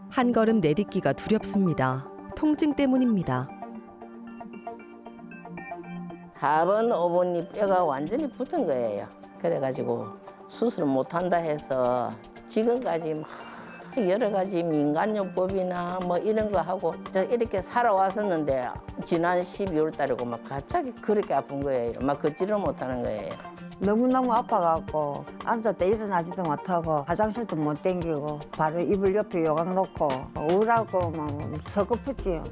한 걸음 내딛기가 두렵습니다. 통증 때문입니다. 4번, 5번이 뼈가 완전히 붙은 거예요. 그래가지고 수술 못한다 해서 지금까지 막 여러 가지 민간요법이나 뭐 이런 거 하고 저 이렇게 살아왔었는데 지난 12월 달이고 막 갑자기 그렇게 아픈 거예요. 막 걷지를 못하는 거예요. 너무너무 아파갖고 앉았다 일어나지도 못하고 화장실도 못 댕기고 바로 이불 옆에 요강 놓고 우울하고 막 서글프지요.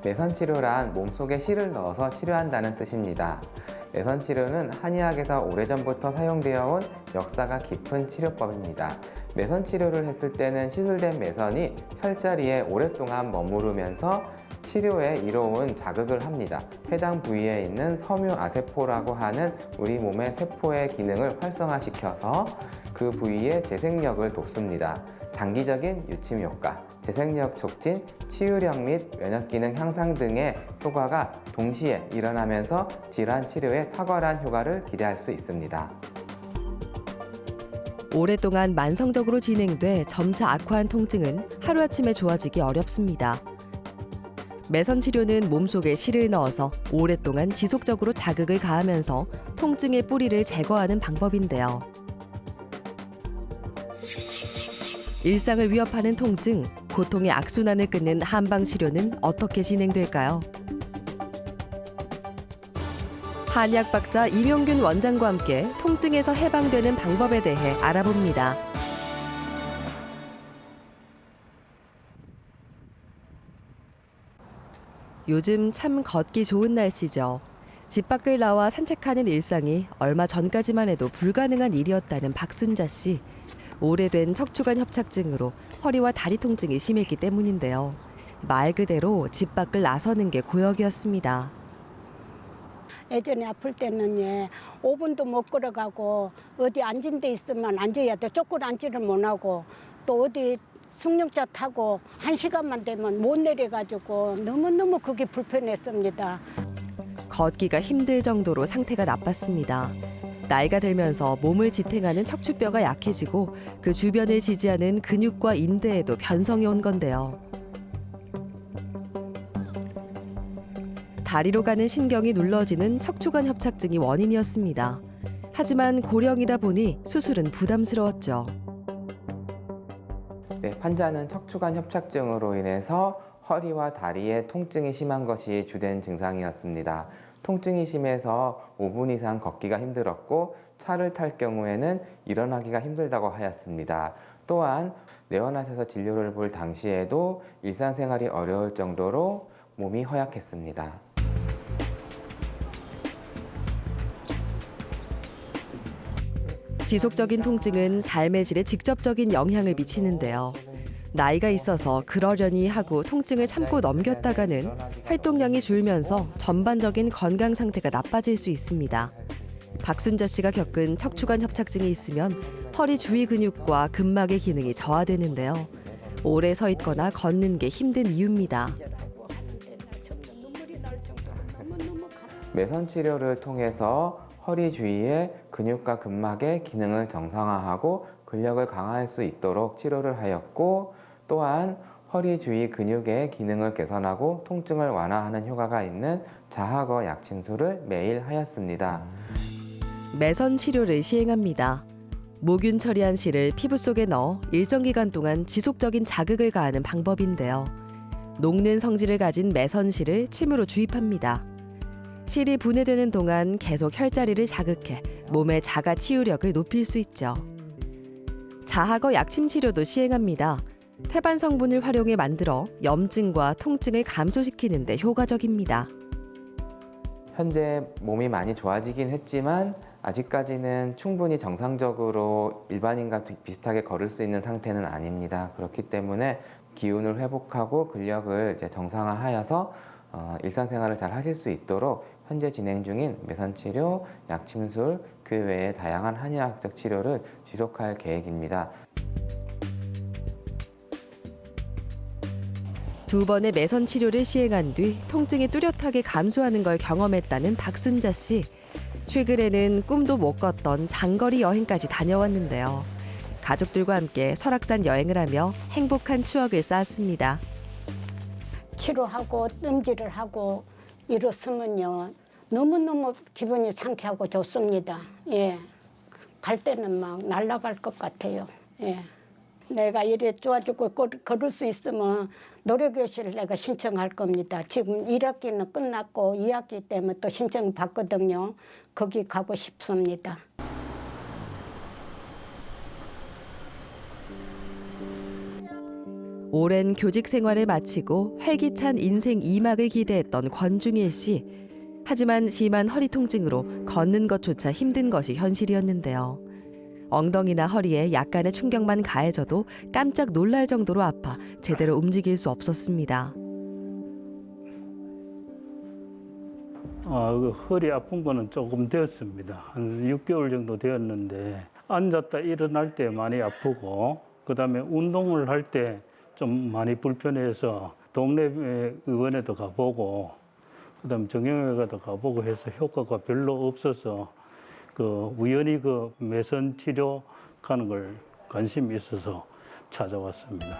매선 치료란 몸속에 실을 넣어서 치료한다는 뜻입니다. 매선 치료는 한의학에서 오래전부터 사용되어 온 역사가 깊은 치료법입니다. 매선 치료를 했을 때는 시술된 매선이 혈자리에 오랫동안 머무르면서 치료에 이로운 자극을 합니다. 해당 부위에 있는 섬유아세포라고 하는 우리 몸의 세포의 기능을 활성화시켜서 그 부위의 재생력을 돕습니다. 장기적인 유침 효과, 재생력 촉진, 치유력 및 면역기능 향상 등의 효과가 동시에 일어나면서 질환 치료에 탁월한 효과를 기대할 수 있습니다. 오랫동안 만성적으로 진행돼 점차 악화한 통증은 하루아침에 좋아지기 어렵습니다. 매선 치료는 몸속에 실을 넣어서 오랫동안 지속적으로 자극을 가하면서 통증의 뿌리를 제거하는 방법인데요. 일상을 위협하는 통증, 고통의 악순환을 끊는 한방 치료는 어떻게 진행될까요? 한의학 박사 임용균 원장과 함께 통증에서 해방되는 방법에 대해 알아봅니다. 요즘 참 걷기 좋은 날씨죠. 집 밖을 나와 산책하는 일상이 얼마 전까지만 해도 불가능한 일이었다는 박순자 씨. 오래된 척추관 협착증으로 허리와 다리 통증이 심했기 때문인데요. 말 그대로 집 밖을 나서는 게 고역이었습니다. 예전에 아플 때는 5분도 못 걸어가고 어디 앉은 데 있으면 앉아야 돼. 쪼꾸려 앉지를 못하고 또 어디 승용차 타고 1시간만 되면 못 내려가지고 너무너무 그게 불편했습니다. 걷기가 힘들 정도로 상태가 나빴습니다. 나이가 들면서 몸을 지탱하는 척추뼈가 약해지고 그 주변을 지지하는 근육과 인대에도 변성이 온 건데요. 다리로 가는 신경이 눌러지는 척추관 협착증이 원인이었습니다. 하지만 고령이다 보니 수술은 부담스러웠죠. 네, 환자는 척추관 협착증으로 인해서 허리와 다리에 통증이 심한 것이 주된 증상이었습니다. 통증이 심해서 5분 이상 걷기가 힘들었고 차를 탈 경우에는 일어나기가 힘들다고 하였습니다. 또한 내원하셔서 진료를 볼 당시에도 일상생활이 어려울 정도로 몸이 허약했습니다. 지속적인 통증은 삶의 질에 직접적인 영향을 미치는데요. 나이가 있어서 그러려니 하고 통증을 참고 넘겼다가는 활동량이 줄면서 전반적인 건강 상태가 나빠질 수 있습니다. 박순자 씨가 겪은 척추관 협착증이 있으면 허리 주위 근육과 근막의 기능이 저하되는데요. 오래 서 있거나 걷는 게 힘든 이유입니다. 매선 치료를 통해서 허리 주위의 근육과 근막의 기능을 정상화하고 근력을 강화할 수 있도록 치료를 하였고 또한 허리 주위 근육의 기능을 개선하고 통증을 완화하는 효과가 있는 자하거 약침술을 매일 하였습니다. 매선 치료를 시행합니다. 모균 처리한 실을 피부 속에 넣어 일정 기간 동안 지속적인 자극을 가하는 방법인데요. 녹는 성질을 가진 매선실을 침으로 주입합니다. 실이 분해되는 동안 계속 혈자리를 자극해 몸의 자가 치유력을 높일 수 있죠. 자하거 약침 치료도 시행합니다. 태반 성분을 활용해 만들어 염증과 통증을 감소시키는 데 효과적입니다. 현재 몸이 많이 좋아지긴 했지만 아직까지는 충분히 정상적으로 일반인과 비슷하게 걸을 수 있는 상태는 아닙니다. 그렇기 때문에 기운을 회복하고 근력을 이제 정상화하여서 일상생활을 잘 하실 수 있도록 현재 진행 중인 매선치료, 약침술, 그 외에 다양한 한의학적 치료를 지속할 계획입니다. 2번의 매선 치료를 시행한 뒤 통증이 뚜렷하게 감소하는 걸 경험했다는 박순자 씨. 최근에는 꿈도 못 꿨던 장거리 여행까지 다녀왔는데요. 가족들과 함께 설악산 여행을 하며 행복한 추억을 쌓았습니다. 치료하고 뜸질을 하고 일었으면요 너무너무 기분이 상쾌하고 좋습니다. 예, 갈 때는 막 날아갈 것 같아요. 예, 내가 이래 좋아지고 걸을 수 있으면 노래교실 내가 신청할 겁니다. 지금 1학기는 끝났고 2학기 때문에 또 신청 받거든요. 거기 가고 싶습니다. 오랜 교직 생활을 마치고 활기찬 인생 2막을 기대했던 권중일 씨. 하지만 심한 허리 통증으로 걷는 것조차 힘든 것이 현실이었는데요. 엉덩이나 허리에 약간의 충격만 가해져도 깜짝 놀랄 정도로 아파 제대로 움직일 수 없었습니다. 그 허리 아픈 거는 조금 되었습니다. 한 6개월 정도 되었는데 앉았다 일어날 때 많이 아프고 그다음에 운동을 할 때 좀 많이 불편해서 동네 의원에도 가보고 그다음 정형외과도 가보고 해서 효과가 별로 없어서 우연히 매선 치료 가는 걸 관심이 있어서 찾아왔습니다.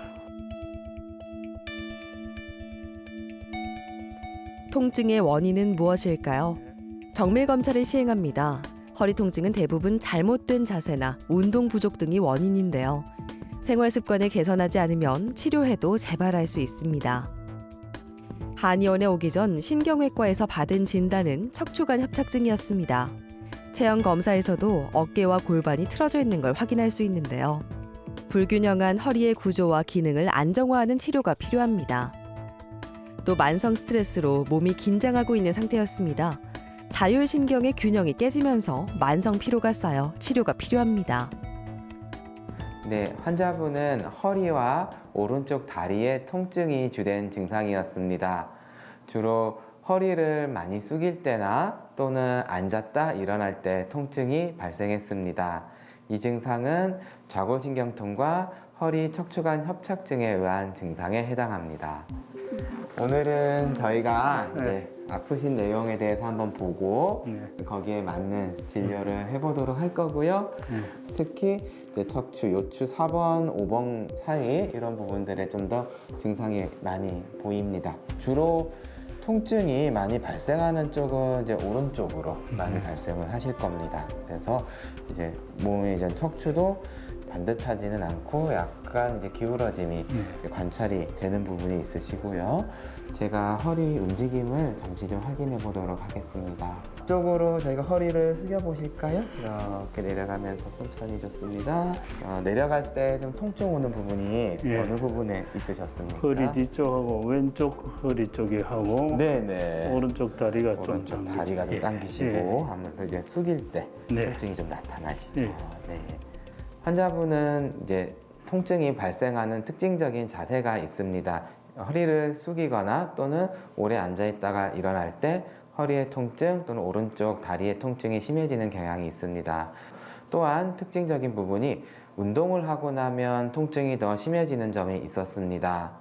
통증의 원인은 무엇일까요? 정밀 검사를 시행합니다. 허리 통증은 대부분 잘못된 자세나 운동 부족 등이 원인인데요. 생활 습관을 개선하지 않으면 치료해도 재발할 수 있습니다. 한의원에 오기 전 신경외과에서 받은 진단은 척추관 협착증이었습니다. 체형 검사에서도 어깨와 골반이 틀어져 있는 걸 확인할 수 있는데요. 불균형한 허리의 구조와 기능을 안정화하는 치료가 필요합니다. 또 만성 스트레스로 몸이 긴장하고 있는 상태였습니다. 자율신경의 균형이 깨지면서 만성 피로가 쌓여 치료가 필요합니다. 네, 환자분은 허리와 오른쪽 다리의 통증이 주된 증상이었습니다. 주로 허리를 많이 숙일 때나 또는 앉았다 일어날 때 통증이 발생했습니다. 이 증상은 좌골신경통과 허리 척추관 협착증에 의한 증상에 해당합니다. 오늘은 저희가 이제 아프신 내용에 대해서 한번 보고 거기에 맞는 진료를 해보도록 할 거고요. 특히 이제 척추, 요추 4번, 5번 사이 이런 부분들에 좀 더 증상이 많이 보입니다. 주로 통증이 많이 발생하는 쪽은 이제 오른쪽으로 많이 발생을 하실 겁니다. 그래서 이제 몸의 이제 척추도 반듯하지는 않고 약간 이제 기울어짐이 관찰이 되는 부분이 있으시고요. 제가 허리 움직임을 잠시 좀 확인해 보도록 하겠습니다. 이쪽으로 저희가 허리를 숙여 보실까요? 이렇게 내려가면서 천천히 좋습니다. 내려갈 때 좀 통증 오는 부분이 어느 부분에 있으셨습니까? 허리 뒤쪽하고 왼쪽 허리 쪽에 하고 네네. 오른쪽 다리가 오른쪽 좀 다리가 좀 당기시고 아무래도 이제 숙일 때 통증이 좀 나타나시죠. 네. 네. 환자분은 이제 통증이 발생하는 특징적인 자세가 있습니다. 허리를 숙이거나 또는 오래 앉아 있다가 일어날 때 허리의 통증 또는 오른쪽 다리의 통증이 심해지는 경향이 있습니다. 또한 특징적인 부분이 운동을 하고 나면 통증이 더 심해지는 점이 있었습니다.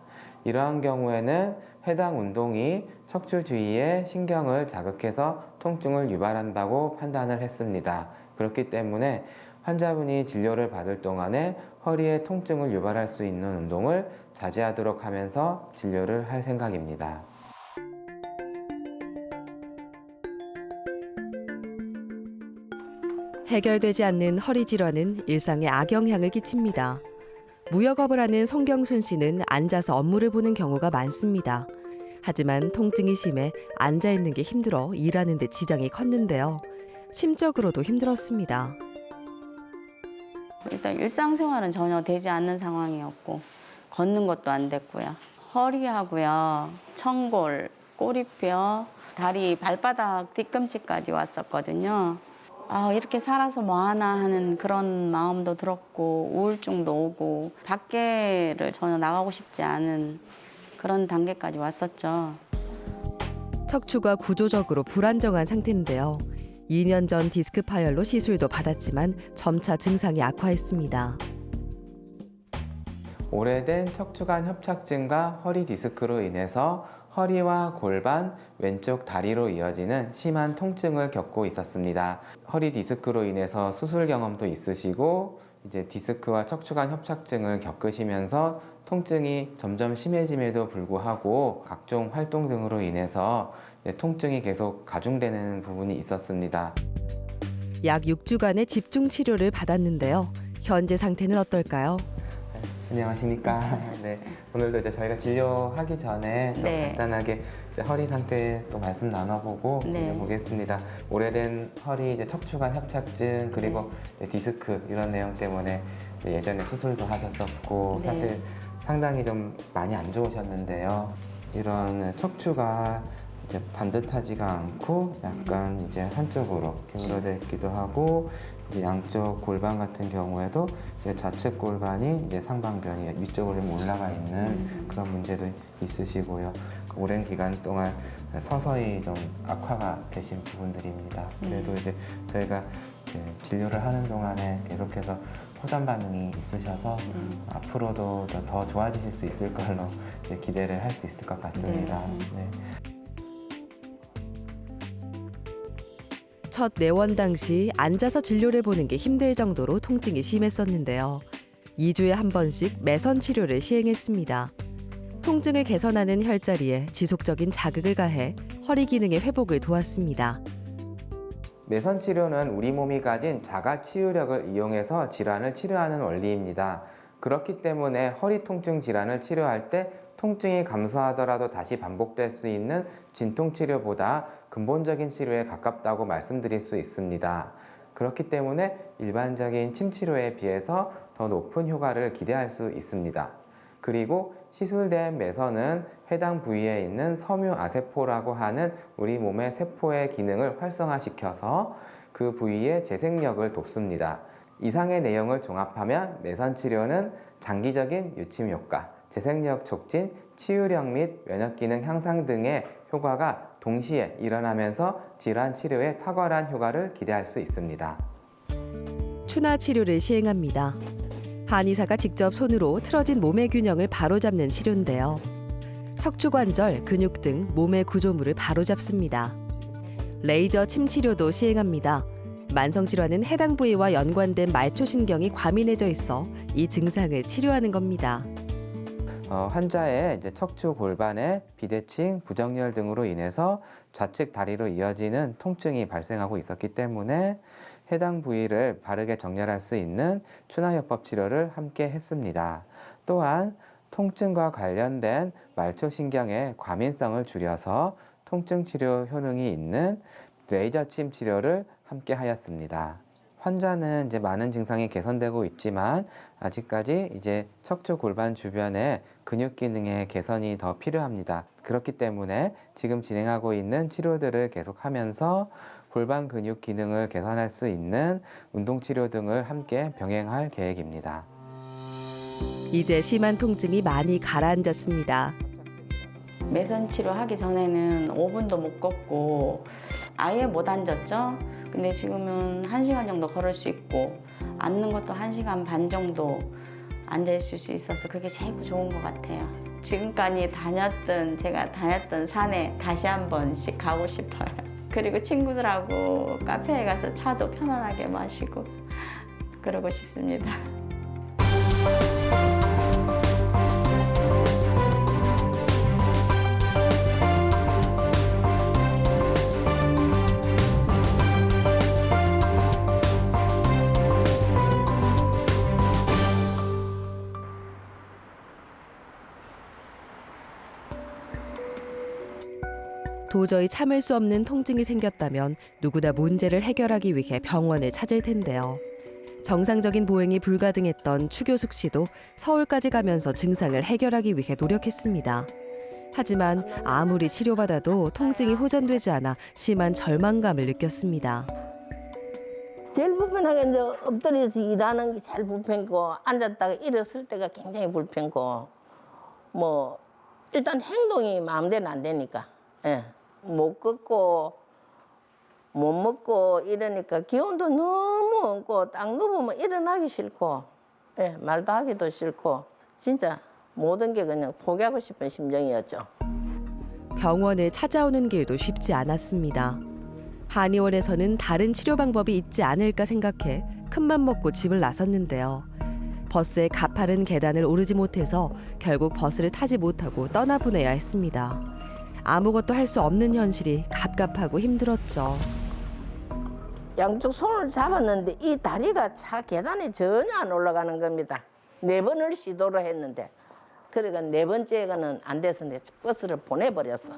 이러한 경우에는 해당 운동이 척추 주위의 신경을 자극해서 통증을 유발한다고 판단을 했습니다. 그렇기 때문에 환자분이 진료를 받을 동안에 허리에 통증을 유발할 수 있는 운동을 자제하도록 하면서 진료를 할 생각입니다. 해결되지 않는 허리 질환은 일상에 악영향을 끼칩니다. 무역업을 하는 송경순 씨는 앉아서 업무를 보는 경우가 많습니다. 하지만 통증이 심해 앉아 있는 게 힘들어 일하는 데 지장이 컸는데요. 심적으로도 힘들었습니다. 일단 일상생활은 전혀 되지 않는 상황이었고 걷는 것도 안 됐고요. 허리하고요, 청골, 꼬리뼈, 다리, 발바닥 뒤꿈치까지 왔었거든요. 이렇게 살아서 뭐하나 하는 그런 마음도 들었고 우울증도 오고 밖에를 전혀 나가고 싶지 않은 그런 단계까지 왔었죠. 척추가 구조적으로 불안정한 상태인데요. 2년 전 디스크 파열로 시술도 받았지만 점차 증상이 악화했습니다. 오래된 척추관 협착증과 허리 디스크로 인해서 허리와 골반, 왼쪽 다리로 이어지는 심한 통증을 겪고 있었습니다. 허리 디스크로 인해서 수술 경험도 있으시고 이제 디스크와 척추관 협착증을 겪으시면서 통증이 점점 심해짐에도 불구하고 각종 활동 등으로 인해서 통증이 계속 가중되는 부분이 있었습니다. 약 6주간의 집중 치료를 받았는데요. 현재 상태는 어떨까요? 안녕하십니까. 네, 오늘도 이제 저희가 진료하기 전에 좀 네. 간단하게 이제 허리 상태 또 말씀 나눠보고 네. 진료보겠습니다. 오래된 허리 이제 척추관 협착증 그리고 디스크 이런 내용 때문에 이제 예전에 수술도 하셨었고 네. 사실 상당히 좀 많이 안 좋으셨는데요. 이런 척추가 이제 반듯하지가 않고 약간 이제 한쪽으로 기울어져 있기도 하고 이제 양쪽 골반 같은 경우에도 이제 좌측 골반이 이제 상방변이 위쪽으로 좀 올라가 있는 그런 문제도 있으시고요. 그 오랜 기간 동안 서서히 좀 악화가 되신 부분들입니다. 그래도 이제 저희가 이제 진료를 하는 동안에 계속해서 호전 반응이 있으셔서 앞으로도 더 좋아지실 수 있을 걸로 이제 기대를 할 수 있을 것 같습니다. 네. 첫 내원 당시 앉아서 진료를 보는 게 힘들 정도로 통증이 심했었는데요. 2주에 한 번씩 매선 치료를 시행했습니다. 통증을 개선하는 혈자리에 지속적인 자극을 가해 허리 기능의 회복을 도왔습니다. 매선 치료는 우리 몸이 가진 자가 치유력을 이용해서 질환을 치료하는 원리입니다. 그렇기 때문에 허리 통증 질환을 치료할 때 통증이 감소하더라도 다시 반복될 수 있는 진통 치료보다 근본적인 치료에 가깝다고 말씀드릴 수 있습니다. 그렇기 때문에 일반적인 침 치료에 비해서 더 높은 효과를 기대할 수 있습니다. 그리고 시술된 매선은 해당 부위에 있는 섬유아세포라고 하는 우리 몸의 세포의 기능을 활성화시켜서 그 부위의 재생력을 돕습니다. 이상의 내용을 종합하면 매선 치료는 장기적인 유침 효과, 재생력 촉진, 치유력 및 면역 기능 향상 등의 효과가 동시에 일어나면서 질환 치료에 탁월한 효과를 기대할 수 있습니다. 추나 치료를 시행합니다. 한의사가 직접 손으로 틀어진 몸의 균형을 바로잡는 치료인데요. 척추관절, 근육 등 몸의 구조물을 바로잡습니다. 레이저 침 치료도 시행합니다. 만성 질환은 해당 부위와 연관된 말초신경이 과민해져 있어 이 증상을 치료하는 겁니다. 환자의 이제 척추 골반의 비대칭, 부정열 등으로 인해서 좌측 다리로 이어지는 통증이 발생하고 있었기 때문에 해당 부위를 바르게 정렬할 수 있는 추나요법 치료를 함께 했습니다. 또한 통증과 관련된 말초신경의 과민성을 줄여서 통증 치료 효능이 있는 레이저 침 치료를 함께 하였습니다. 환자는 이제 많은 증상이 개선되고 있지만 아직까지 이제 척추 골반 주변의 근육 기능의 개선이 더 필요합니다. 그렇기 때문에 지금 진행하고 있는 치료들을 계속하면서 골반 근육 기능을 개선할 수 있는 운동 치료 등을 함께 병행할 계획입니다. 이제 심한 통증이 많이 가라앉았습니다. 매선 치료하기 전에는 5분도 못 걷고 아예 못 앉았죠. 근데 지금은 1시간 정도 걸을 수 있고 앉는 것도 1시간 반 정도 앉아 있을 수 있어서 그게 제일 좋은 것 같아요. 지금까지 제가 다녔던 산에 다시 한 번씩 가고 싶어요. 그리고 친구들하고 카페에 가서 차도 편안하게 마시고 그러고 싶습니다. 도저히 참을 수 없는 통증이 생겼다면 누구나 문제를 해결하기 위해 병원을 찾을 텐데요. 정상적인 보행이 불가능했던 추교숙 씨도 서울까지 가면서 증상을 해결하기 위해 노력했습니다. 하지만 아무리 치료받아도 통증이 호전되지 않아 심한 절망감을 느꼈습니다. 제일 불편하게 이제 엎드려서 일하는 게 제일 불편고 앉았다가 일었을 때가 굉장히 불편고 뭐 일단 행동이 마음대로 안 되니까 예. 못 걷고 못 먹고 이러니까 기운도 너무 없고 딱 누우면 일어나기 싫고 예. 말도 하기도 싫고 진짜 모든 게 그냥 포기하고 싶은 심정이었죠. 병원을 찾아오는 길도 쉽지 않았습니다. 한의원에서는 다른 치료 방법이 있지 않을까 생각해 큰맘 먹고 집을 나섰는데요. 버스의 가파른 계단을 오르지 못해서 결국 버스를 타지 못하고 떠나보내야 했습니다. 아무것도 할 수 없는 현실이 갑갑하고 힘들었죠. 양쪽 손을 잡았는데 이 다리가 차 계단에 전혀 안 올라가는 겁니다. 4번을 시도를 했는데 그러니까 4번째가는 안 돼서 내 버스를 보내버렸어.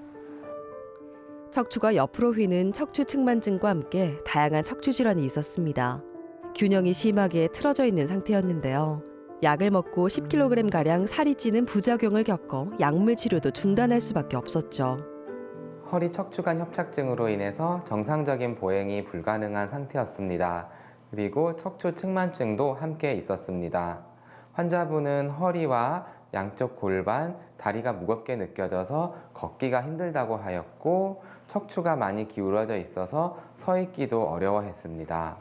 척추가 옆으로 휘는 척추 측만증과 함께 다양한 척추 질환이 있었습니다. 균형이 심하게 틀어져 있는 상태였는데요. 약을 먹고 10kg가량 살이 찌는 부작용을 겪어 약물 치료도 중단할 수밖에 없었죠. 허리 척추관 협착증으로 인해서 정상적인 보행이 불가능한 상태였습니다. 그리고 척추 측만증도 함께 있었습니다. 환자분은 허리와 양쪽 골반, 다리가 무겁게 느껴져서 걷기가 힘들다고 하였고 척추가 많이 기울어져 있어서 서 있기도 어려워했습니다.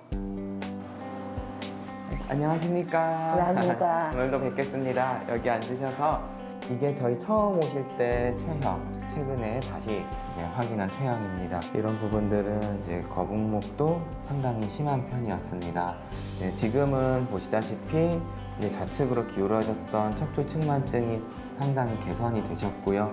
안녕하십니까? 안녕하십니까? 오늘도 뵙겠습니다. 여기 앉으셔서 이게 저희 처음 오실 때 체형, 최근에 다시 확인한 체형입니다. 이런 부분들은 이제 거북목도 상당히 심한 편이었습니다. 네, 지금은 보시다시피 이제 좌측으로 기울어졌던 척추 측만증이 상당히 개선이 되셨고요.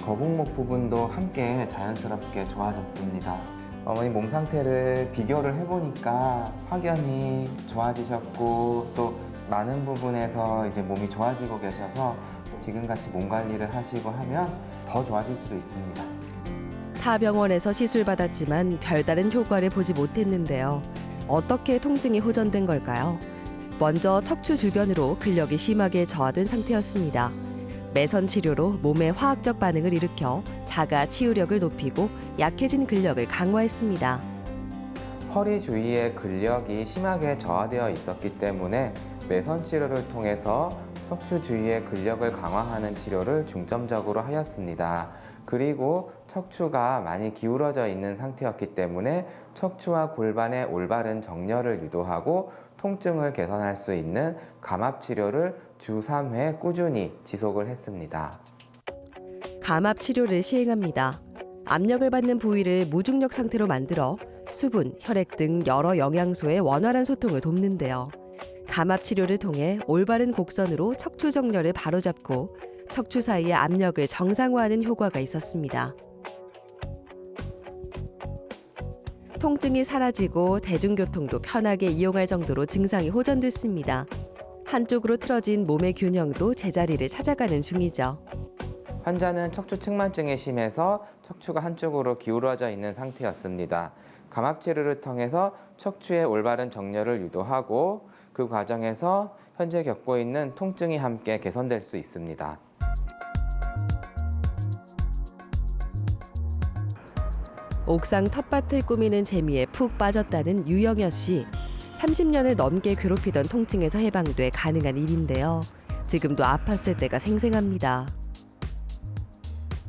거북목 부분도 함께 자연스럽게 좋아졌습니다. 어머니 몸 상태를 비교를 해보니까 확연히 좋아지셨고 또 많은 부분에서 이제 몸이 좋아지고 계셔서 지금같이 몸 관리를 하시고 하면 더 좋아질 수도 있습니다. 타 병원에서 시술받았지만 별다른 효과를 보지 못했는데요. 어떻게 통증이 호전된 걸까요? 먼저 척추 주변으로 근력이 심하게 저하된 상태였습니다. 매선 치료로 몸에 화학적 반응을 일으켜 자가 치유력을 높이고 약해진 근력을 강화했습니다. 허리 주위에 근력이 심하게 저하되어 있었기 때문에 매선 치료를 통해서 척추 주위의 근력을 강화하는 치료를 중점적으로 하였습니다. 그리고 척추가 많이 기울어져 있는 상태였기 때문에 척추와 골반의 올바른 정렬을 유도하고 통증을 개선할 수 있는 감압 치료를 주 3회 꾸준히 지속을 했습니다. 감압 치료를 시행합니다. 압력을 받는 부위를 무중력 상태로 만들어 수분, 혈액 등 여러 영양소의 원활한 소통을 돕는데요. 감압 치료를 통해 올바른 곡선으로 척추 정렬을 바로잡고 척추 사이의 압력을 정상화하는 효과가 있었습니다. 통증이 사라지고 대중교통도 편하게 이용할 정도로 증상이 호전됐습니다. 한쪽으로 틀어진 몸의 균형도 제자리를 찾아가는 중이죠. 환자는 척추 측만증이 심해서 척추가 한쪽으로 기울어져 있는 상태였습니다. 감압 치료를 통해서 척추의 올바른 정렬을 유도하고 그 과정에서 현재 겪고 있는 통증이 함께 개선될 수 있습니다. 옥상 텃밭을 꾸미는 재미에 푹 빠졌다는 유영여 씨. 30년을 넘게 괴롭히던 통증에서 해방돼 가능한 일인데요. 지금도 아팠을 때가 생생합니다.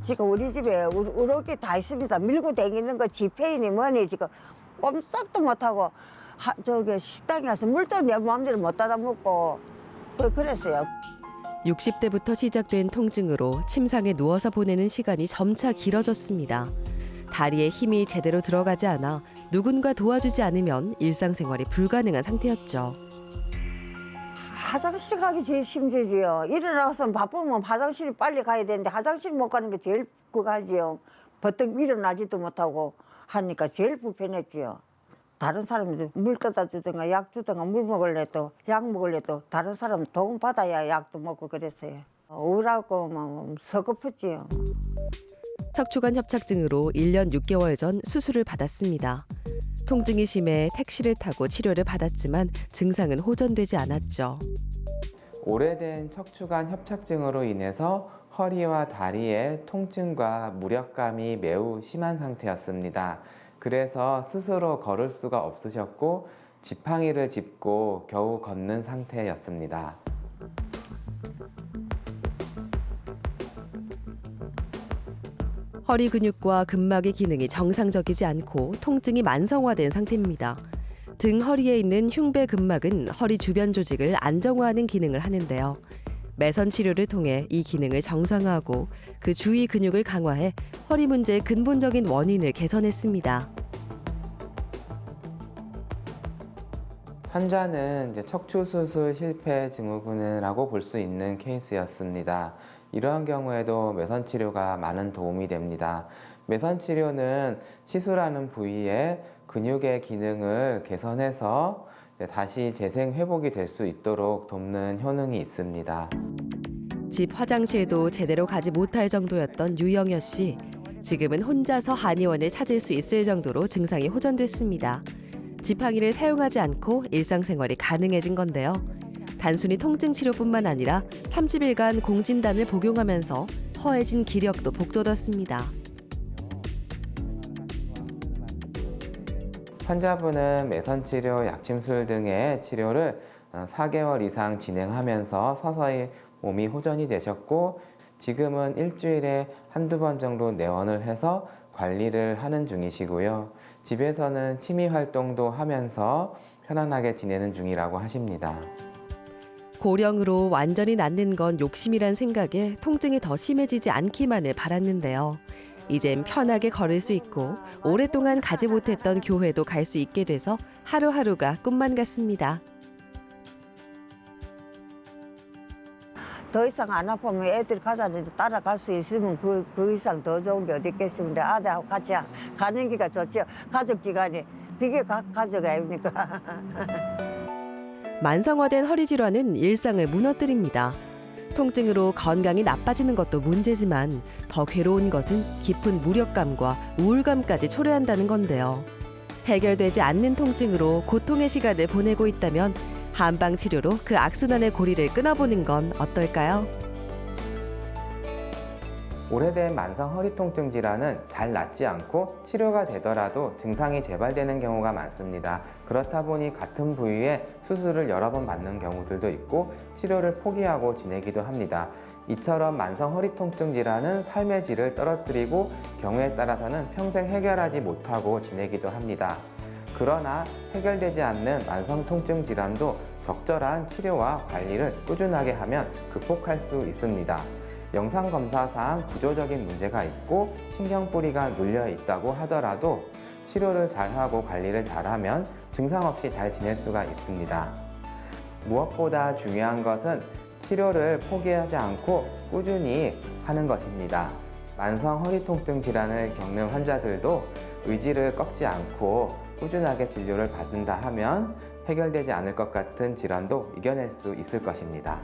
지금 우리 집에 우럭이 다 있습니다. 밀고 다니는 거 지페인이 뭐니 지금 꼼짝도 못하고 저기 식당에 가서 물도 내 마음대로 못 따다 먹고 그랬어요. 60대부터 시작된 통증으로 침상에 누워서 보내는 시간이 점차 길어졌습니다. 다리에 힘이 제대로 들어가지 않아 누군가 도와주지 않으면 일상생활이 불가능한 상태였죠. 화장실 가기 제일 힘들지요. 일어나서 바쁘면 화장실 빨리 가야 되는데 화장실 못 가는 게 제일 그거지요. 버뜩 일어나지도 못하고 하니까 제일 불편했지요. 다른 사람들 물 떠다 주든가 약 주든가 물 먹을래도 약 먹을래도 다른 사람 도움 받아야 약도 먹고 그랬어요. 우울하고 막 서글프지요. 척추관 협착증으로 1년 6개월 전 수술을 받았습니다. 통증이 심해 택시를 타고 치료를 받았지만 증상은 호전되지 않았죠. 오래된 척추관 협착증으로 인해서 허리와 다리의 통증과 무력감이 매우 심한 상태였습니다. 그래서 스스로 걸을 수가 없으셨고 지팡이를 짚고 겨우 걷는 상태였습니다. 허리 근육과 근막의 기능이 정상적이지 않고 통증이 만성화된 상태입니다. 등 허리에 있는 흉배 근막은 허리 주변 조직을 안정화하는 기능을 하는데요. 매선 치료를 통해 이 기능을 정상화하고 그 주위 근육을 강화해 허리 문제의 근본적인 원인을 개선했습니다. 환자는 이제 척추 수술 실패 증후군이라고 볼 수 있는 케이스였습니다. 이러한 경우에도 매선 치료가 많은 도움이 됩니다. 매선 치료는 시술하는 부위에 근육의 기능을 개선해서 다시 재생 회복이 될 수 있도록 돕는 효능이 있습니다. 집 화장실도 제대로 가지 못할 정도였던 유영여 씨. 지금은 혼자서 한의원을 찾을 수 있을 정도로 증상이 호전됐습니다. 지팡이를 사용하지 않고 일상생활이 가능해진 건데요. 단순히 통증 치료뿐만 아니라 30일간 공진단을 복용하면서 허해진 기력도 복돋았습니다. 환자분은 매선치료, 약침술 등의 치료를 4개월 이상 진행하면서 서서히 몸이 호전이 되셨고 지금은 일주일에 한두 번 정도 내원을 해서 관리를 하는 중이시고요. 집에서는 취미 활동도 하면서 편안하게 지내는 중이라고 하십니다. 고령으로 완전히 낫는 건 욕심이란 생각에 통증이 더 심해지지 않기만을 바랐는데요. 이젠 편하게 걸을 수 있고 오랫동안 가지 못했던 교회도 갈 수 있게 돼서 하루하루가 꿈만 같습니다. 더 이상 안 아프면 애들 가자는데 따라갈 수 있으면 그 이상 더 좋은 게 어디 있겠습니다. 아들하고 같이 가는 게가 좋죠. 가족지간이 되게 가족 아닙니까? 만성화된 허리 질환은 일상을 무너뜨립니다. 통증으로 건강이 나빠지는 것도 문제지만 더 괴로운 것은 깊은 무력감과 우울감까지 초래한다는 건데요. 해결되지 않는 통증으로 고통의 시간을 보내고 있다면 한방 치료로 그 악순환의 고리를 끊어보는 건 어떨까요? 오래된 만성 허리 통증 질환은 잘 낫지 않고 치료가 되더라도 증상이 재발되는 경우가 많습니다. 그렇다 보니 같은 부위에 수술을 여러 번 받는 경우들도 있고 치료를 포기하고 지내기도 합니다. 이처럼 만성 허리 통증 질환은 삶의 질을 떨어뜨리고 경우에 따라서는 평생 해결하지 못하고 지내기도 합니다. 그러나 해결되지 않는 만성 통증 질환도 적절한 치료와 관리를 꾸준하게 하면 극복할 수 있습니다. 영상 검사상 구조적인 문제가 있고 신경뿌리가 눌려 있다고 하더라도 치료를 잘하고 관리를 잘하면 증상 없이 잘 지낼 수가 있습니다. 무엇보다 중요한 것은 치료를 포기하지 않고 꾸준히 하는 것입니다. 만성 허리 통증 질환을 겪는 환자들도 의지를 꺾지 않고 꾸준하게 진료를 받는다 하면 해결되지 않을 것 같은 질환도 이겨낼 수 있을 것입니다.